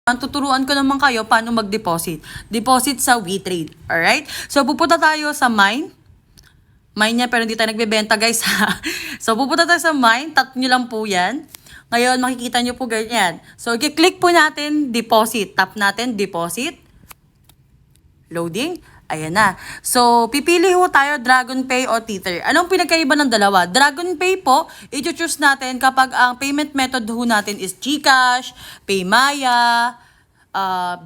Tuturuan ko naman kayo paano mag-deposit. Deposit sa WeTrade. Alright? So, pupunta tayo sa Mine. Mine niya, pero hindi tayo nagbebenta, guys. So, pupunta tayo sa Mine. Tap nyo lang po yan. Ngayon, makikita nyo po ganyan. So, i-click po natin, deposit. Tap natin, deposit. Loading. Ayan na. So, pipili ho tayo DragonPay o Tether. Anong pinagkaiba ng dalawa? DragonPay po, i-choose natin kapag ang payment method ho natin is GCash, PayMaya,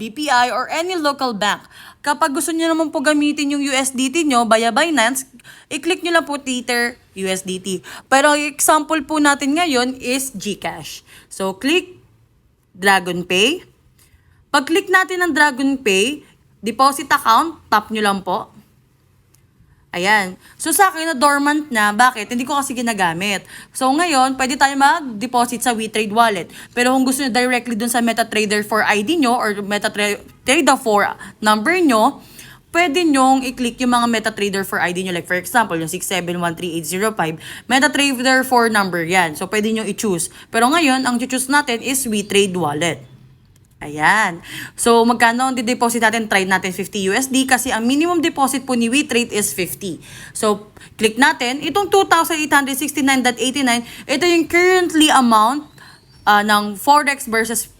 BPI, or any local bank. Kapag gusto nyo naman po gamitin yung USDT nyo via Binance, i-click nyo lang po Tether USDT. Pero example po natin ngayon is GCash. So, click DragonPay. Pag-click natin ng DragonPay, deposit account, tap nyo lang po. Ayan. So sa akin na dormant na. Bakit? Hindi ko kasi ginagamit. So ngayon, pwede tayo mag-deposit sa WeTrade wallet. Pero kung gusto nyo directly dun sa MetaTrader 4 ID nyo or MetaTrader 4 number nyo, pwede nyong i-click yung mga MetaTrader 4 ID nyo. Like for example, yung 6713805, MetaTrader 4 number yan. So pwede nyo i-choose. Pero ngayon, ang choose natin is WeTrade wallet. Ayan. So, magkano ang di-deposit natin? Try natin 50 USD kasi ang minimum deposit po ni WeTrade is 50. So, click natin. Itong 2,869.89, ito yung currently amount ng Forex versus,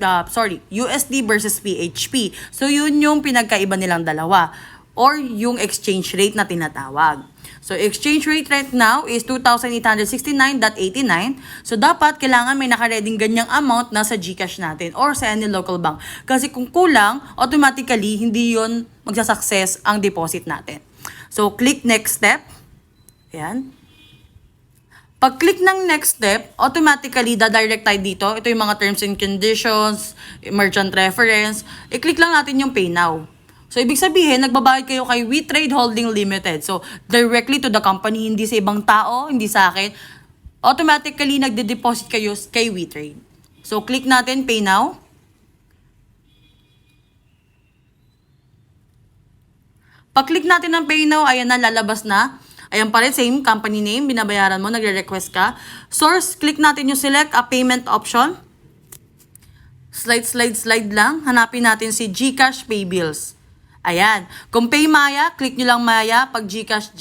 USD versus PHP. So, yun yung pinagkaiba nilang dalawa or yung exchange rate na tinatawag. So, exchange rate right now is 2,869.89. So, dapat kailangan may nakareding ganyang amount na sa GCash natin or sa any local bank. Kasi kung kulang, automatically, hindi yon magsasucess ang deposit natin. So, click next step. Ayan. Pag-click ng next step, automatically, dadirect tayo dito. Ito yung mga terms and conditions, merchant reference. I-click lang natin yung Pay Now. So, ibig sabihin, nagbabayad kayo kay WeTrade Holding Limited. So, directly to the company, hindi sa ibang tao, hindi sa akin. Automatically, nagde-deposit kayo kay WeTrade. So, click natin, Pay Now. Pag-click natin ng Pay Now, ayan na, lalabas na. Ayan pa rin, same company name, binabayaran mo, nagre-request ka. Source, click natin yung select a payment option. Slide lang. Hanapin natin si GCash Pay Bills. Ayan. Kung PayMaya, click nyo lang Maya. Pag GCash.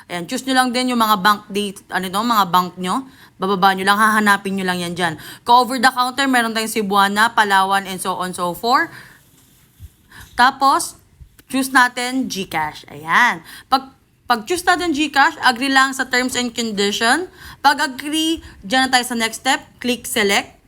Ayan. Choose nyo lang din yung mga bank date, mga bank nyo. Bababa nyo lang, hahanapin nyo lang yan dyan. Kung over the counter, meron tayong Cebuana, Palawan, and so on, so forth. Tapos, choose natin GCash. Ayan. Pag choose natin GCash, agree lang sa terms and condition. Pag agree, dyan na tayo sa next step. Click select.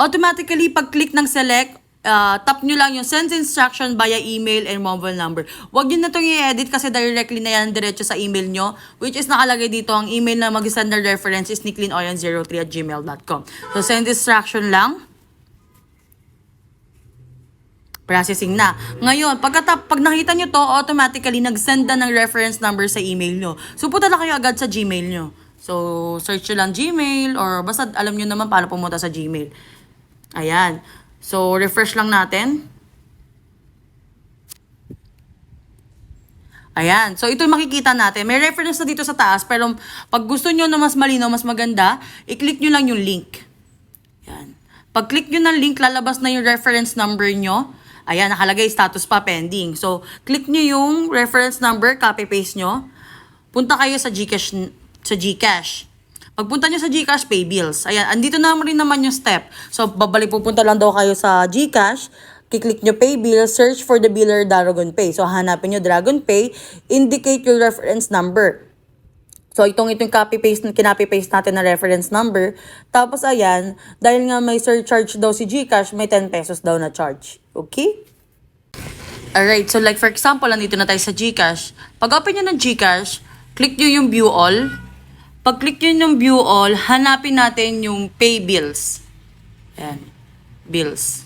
Automatically, pag click ng select, tap nyo lang yung send instruction via email and mobile number. Huwag nyo na itong i-edit kasi directly na yan diretso sa email nyo, which is nakalagay dito ang email na mag-sender reference is nicklinoyan03@gmail.com. So, send instruction lang. Processing na. Ngayon, pag nakita nyo to, automatically nag-send na ng reference number sa email nyo. So, punta na kayo agad sa Gmail nyo. So, search nyo lang Gmail or basta alam nyo naman paano pumunta sa Gmail. Ayan. So, refresh lang natin. Ayan. So, ito yung makikita natin. May reference na dito sa taas, pero pag gusto nyo na mas malinaw, mas maganda, i-click nyo lang yung link. Ayan. Pag click nyo ng link, lalabas na yung reference number nyo. Ayan, nakalagay status pa pending. So, click nyo yung reference number, copy-paste nyo. Punta kayo sa GCash. Pagpunta nyo sa GCash, Pay Bills. Ayan, andito na rin naman yung step. So, pupunta lang daw kayo sa GCash. Kiklik nyo Pay Bills, search for the biller DragonPay. So, hanapin nyo DragonPay, indicate your reference number. So, itong copy-paste, kinopy-paste natin na reference number. Tapos, ayan, dahil nga may surcharge daw si GCash, may 10 pesos daw na charge. Okay? Alright, so like for example, nandito na tayo sa GCash. Pag-open nyo ng GCash, click nyo yung View All. Pag-click nyo yung View All, hanapin natin yung Pay Bills. Ayan. Bills.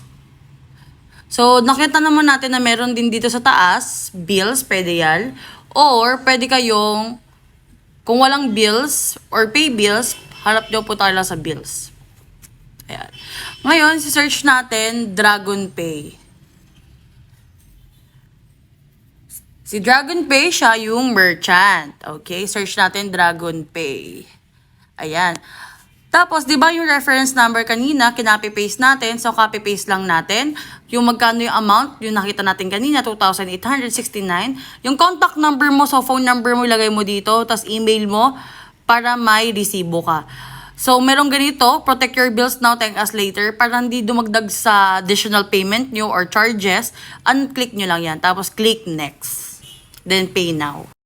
So, nakita naman natin na meron din dito sa taas, Bills, pwede yan. Or, pwede kayong, kung walang Bills or Pay Bills, harap nyo po tayo lang sa Bills. Ayan. Ngayon, search natin DragonPay. Si DragonPay, siya yung merchant. Okay, search natin DragonPay. Ayan. Tapos, di ba yung reference number kanina, kinopy-paste natin. So, copy-paste lang natin. Yung magkano yung amount, yung nakita natin kanina, 2,869. Yung contact number mo, so phone number mo, ilagay mo dito. Tapos, email mo para may resibo ka. So, merong ganito, protect your bills now, thank us later. Para hindi dumagdag sa additional payment nyo or charges, unclick nyo lang yan. Tapos, click next. Then, pay now.